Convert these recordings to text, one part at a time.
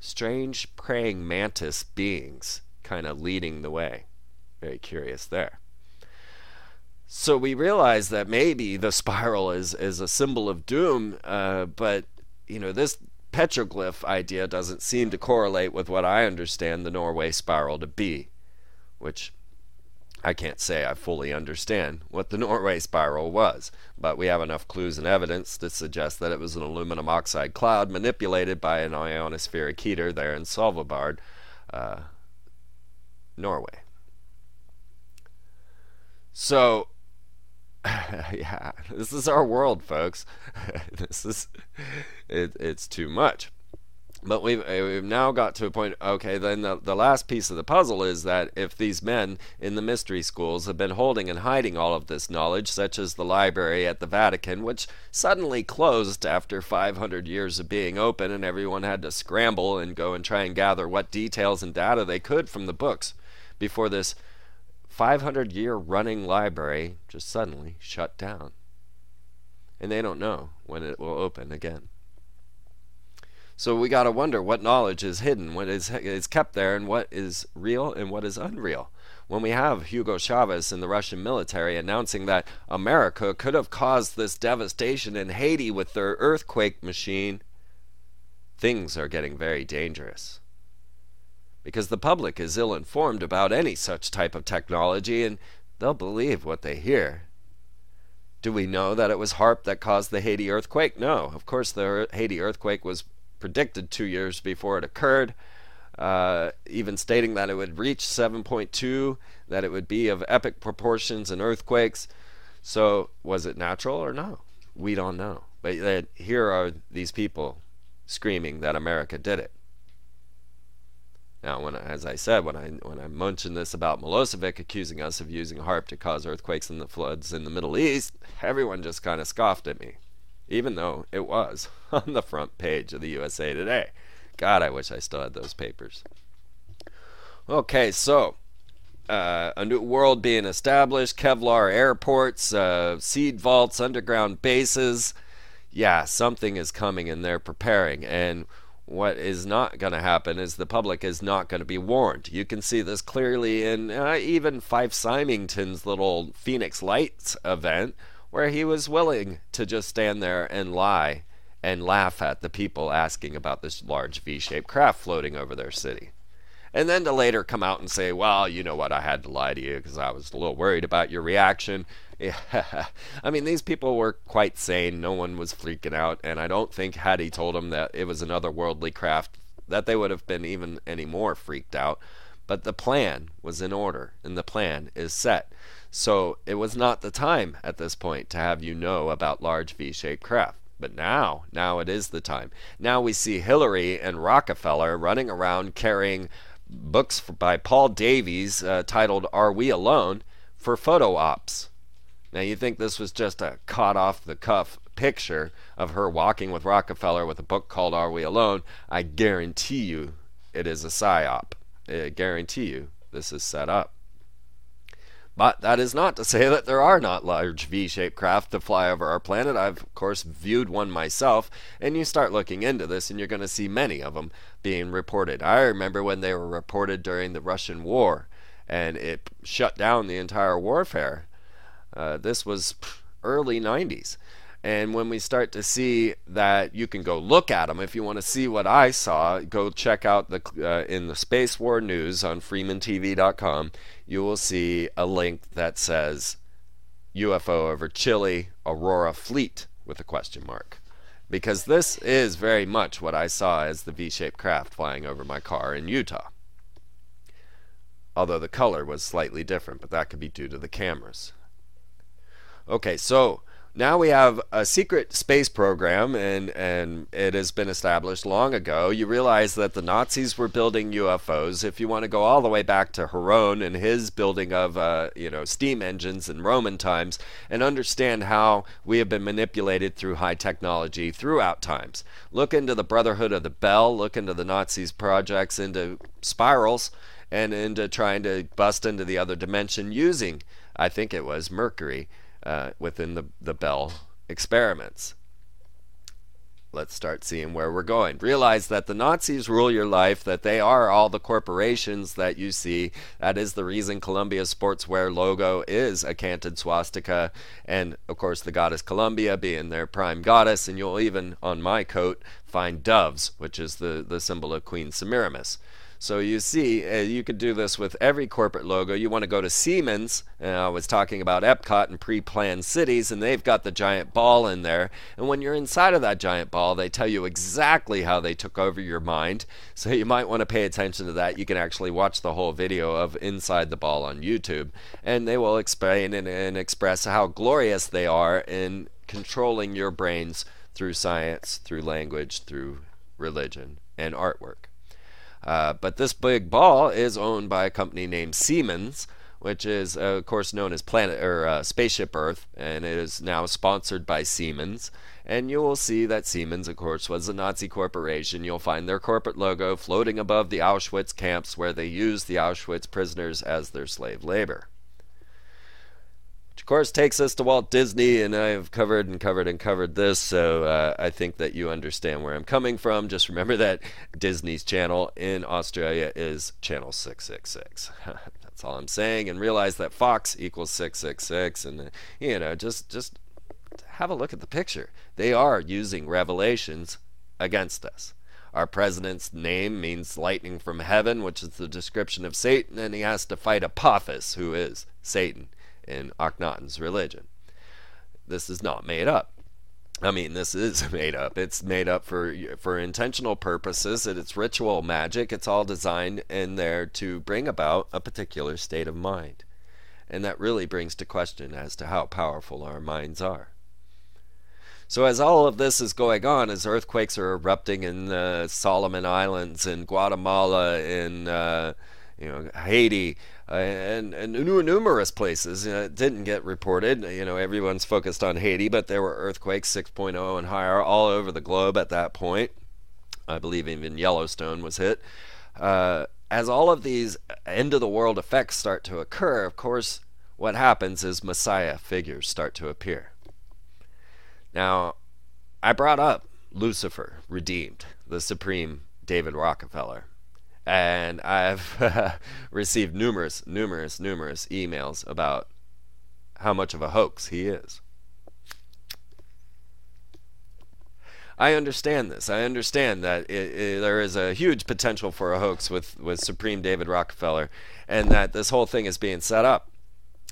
strange praying mantis beings kind of leading the way. Very curious there. So we realize that maybe the spiral is a symbol of doom, but this petroglyph idea doesn't seem to correlate with what I understand the Norway spiral to be, which I can't say I fully understand what the Norway spiral was, but we have enough clues and evidence to suggest that it was an aluminum oxide cloud manipulated by an ionospheric heater there in Svalbard, Norway. So, yeah, this is our world, folks. It's too much. But we've now got to a point, okay, then the last piece of the puzzle is that if these men in the mystery schools have been holding and hiding all of this knowledge, such as the library at the Vatican, which suddenly closed after 500 years of being open, and everyone had to scramble and go and try and gather what details and data they could from the books before this 500-year running library just suddenly shut down. And they don't know when it will open again. So we got to wonder what knowledge is hidden, what is kept there, and what is real and what is unreal. When we have Hugo Chavez and the Russian military announcing that America could have caused this devastation in Haiti with their earthquake machine, things are getting very dangerous. Because the public is ill-informed about any such type of technology, and they'll believe what they hear. Do we know that it was HAARP that caused the Haiti earthquake? No. Of course, the Haiti earthquake was predicted 2 years before it occurred, even stating that it would reach 7.2, that it would be of epic proportions and earthquakes. So was it natural or no? We don't know. But here are these people screaming that America did it. Now, as I said, when I mentioned this about Milosevic accusing us of using HAARP to cause earthquakes and the floods in the Middle East, everyone just kind of scoffed at me, even though it was on the front page of the USA Today. God, I wish I still had those papers. Okay, so a new world being established, Kevlar airports, seed vaults, underground bases. Yeah, something is coming and they're preparing. And what is not going to happen is the public is not going to be warned. You can see this clearly in even Fife Symington's little Phoenix Lights event, where he was willing to just stand there and lie and laugh at the people asking about this large V-shaped craft floating over their city. And then to later come out and say, well, you know what, I had to lie to you because I was a little worried about your reaction. Yeah. I mean, these people were quite sane. No one was freaking out. And I don't think had he told them that it was another worldly craft, that they would have been even any more freaked out. But the plan was in order, and the plan is set. So it was not the time at this point to have you know about large V-shaped craft. But now it is the time. Now we see Hillary and Rockefeller running around carrying books by Paul Davies titled Are We Alone? For photo ops. Now you think this was just a caught off the cuff picture of her walking with Rockefeller with a book called Are We Alone? I guarantee you it is a psyop. I guarantee you this is set up. But that is not to say that there are not large V-shaped craft to fly over our planet. I've, of course, viewed one myself, and you start looking into this, and you're going to see many of them being reported. I remember when they were reported during the Russian war, and it shut down the entire warfare. This was early 90s. And when we start to see that you can go look at them, if you want to see what I saw, go check out in the Space War News on freemantv.com. You will see a link that says UFO over Chile, Aurora Fleet with a question mark. Because this is very much what I saw as the V-shaped craft flying over my car in Utah. Although the color was slightly different, but that could be due to the cameras. Okay, so now we have a secret space program, and it has been established long ago. You realize that the Nazis were building UFOs. If you want to go all the way back to Heron and his building of steam engines in Roman times, and understand how we have been manipulated through high technology throughout times. Look into the Brotherhood of the Bell, look into the Nazis' projects into spirals, and into trying to bust into the other dimension using, I think it was Mercury, within the Bell experiments. let's start seeing where we're going. Realize that the Nazis rule your life, that they are all the corporations that you see. That is the reason Columbia Sportswear logo is a canted swastika, and of course the goddess Columbia being their prime goddess, and you'll even, on my coat, find doves, which is the symbol of Queen Semiramis. So you see, you could do this with every corporate logo. You want to go to Siemens, and I was talking about Epcot and pre-planned cities, and they've got the giant ball in there. And when you're inside of that giant ball, they tell you exactly how they took over your mind. So you might want to pay attention to that. You can actually watch the whole video of Inside the Ball on YouTube, and they will explain and express how glorious they are in controlling your brains through science, through language, through religion, and artwork. But this big ball is owned by a company named Siemens, which is, of course, known as Spaceship Earth, and it is now sponsored by Siemens. And you will see that Siemens, of course, was a Nazi corporation. You'll find their corporate logo floating above the Auschwitz camps where they used the Auschwitz prisoners as their slave labor. Which, of course, takes us to Walt Disney, and I've covered this, so I think that you understand where I'm coming from. Just remember that Disney's channel in Australia is channel 666. That's all I'm saying, and realize that Fox equals 666, and just have a look at the picture. They are using Revelations against us. Our president's name means lightning from heaven, which is the description of Satan, and he has to fight Apophis, who is Satan in Akhenaten's religion. This is not made up. I mean, this is made up. It's made up for intentional purposes, and it's ritual magic. It's all designed in there to bring about a particular state of mind. And that really brings to question as to how powerful our minds are. So as all of this is going on, as earthquakes are erupting in the Solomon Islands, in Guatemala, in Haiti, and numerous places. It didn't get reported. Everyone's focused on Haiti, but there were earthquakes 6.0 and higher all over the globe at that point. I believe even Yellowstone was hit. As all of these end-of-the-world effects start to occur, of course, what happens is Messiah figures start to appear. Now, I brought up Lucifer, redeemed, the supreme David Rockefeller. And I've received numerous emails about how much of a hoax he is. I understand this. I understand that there is a huge potential for a hoax with Supreme David Rockefeller, and that this whole thing is being set up.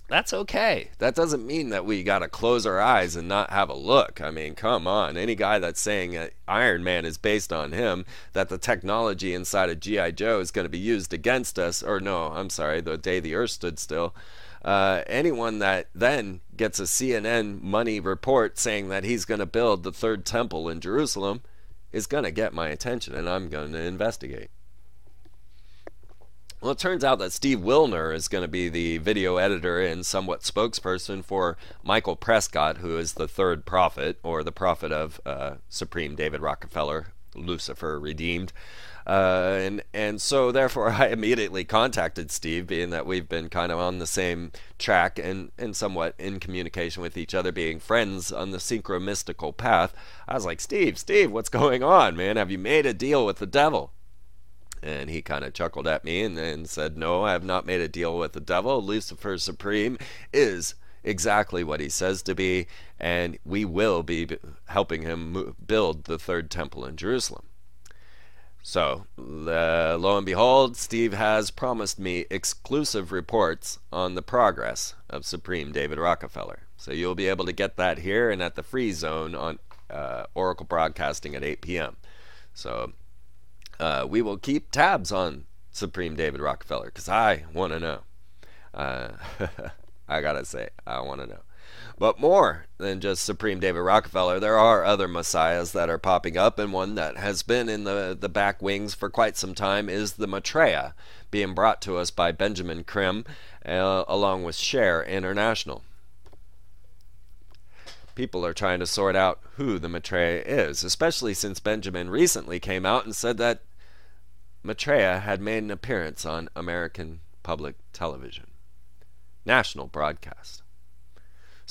That's okay. That doesn't mean that we got to close our eyes and not have a look. I mean, come on. Any guy that's saying that Iron Man is based on him, that the technology inside of G.I. Joe is going to be used against us, or no, I'm sorry, the day the Earth stood still. Anyone that then gets a CNN money report saying that he's going to build the third temple in Jerusalem is going to get my attention, and I'm going to investigate. Well, it turns out that Steve Wilner is going to be the video editor and somewhat spokesperson for Michael Prescott, who is the third prophet, or the prophet of Supreme David Rockefeller, Lucifer redeemed. And so therefore I immediately contacted Steve, being that we've been kind of on the same track and somewhat in communication with each other, being friends on the synchromystical path. I was like, Steve, what's going on, man? Have you made a deal with the devil? And he kind of chuckled at me and said, no, I have not made a deal with the devil. Lucifer Supreme is exactly what he says to be, and we will be helping him build the third temple in Jerusalem. So, lo and behold, Steve has promised me exclusive reports on the progress of Supreme David Rockefeller. So you'll be able to get that here and at the Free Zone on Oracle Broadcasting at 8 p.m. So we will keep tabs on Supreme David Rockefeller, because I want to know. I gotta say, I want to know. But more than just Supreme David Rockefeller, there are other messiahs that are popping up, and one that has been in the back wings for quite some time is the Maitreya, being brought to us by Benjamin Krim, along with Share International. People are trying to sort out who the Maitreya is, especially since Benjamin recently came out and said that Maitreya had made an appearance on American public television, national broadcast.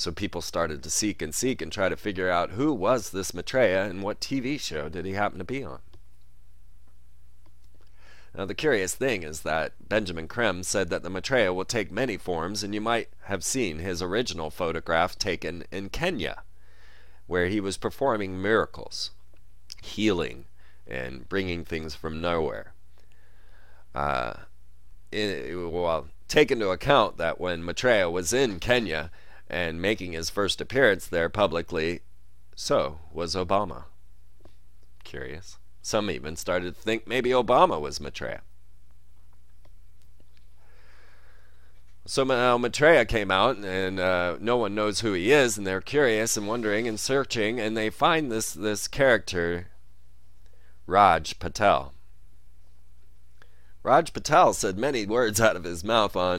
So people started to seek and seek and try to figure out who was this Maitreya and what TV show did he happen to be on. Now, the curious thing is that Benjamin Creme said that the Maitreya will take many forms, and you might have seen his original photograph taken in Kenya, where he was performing miracles, healing, and bringing things from nowhere. Take into account that when Maitreya was in Kenya and making his first appearance there publicly, so was Obama. Curious. Some even started to think maybe Obama was Maitreya. So now Maitreya came out, and no one knows who he is, and they're curious and wondering and searching, and they find this character, Raj Patel. Raj Patel said many words out of his mouth on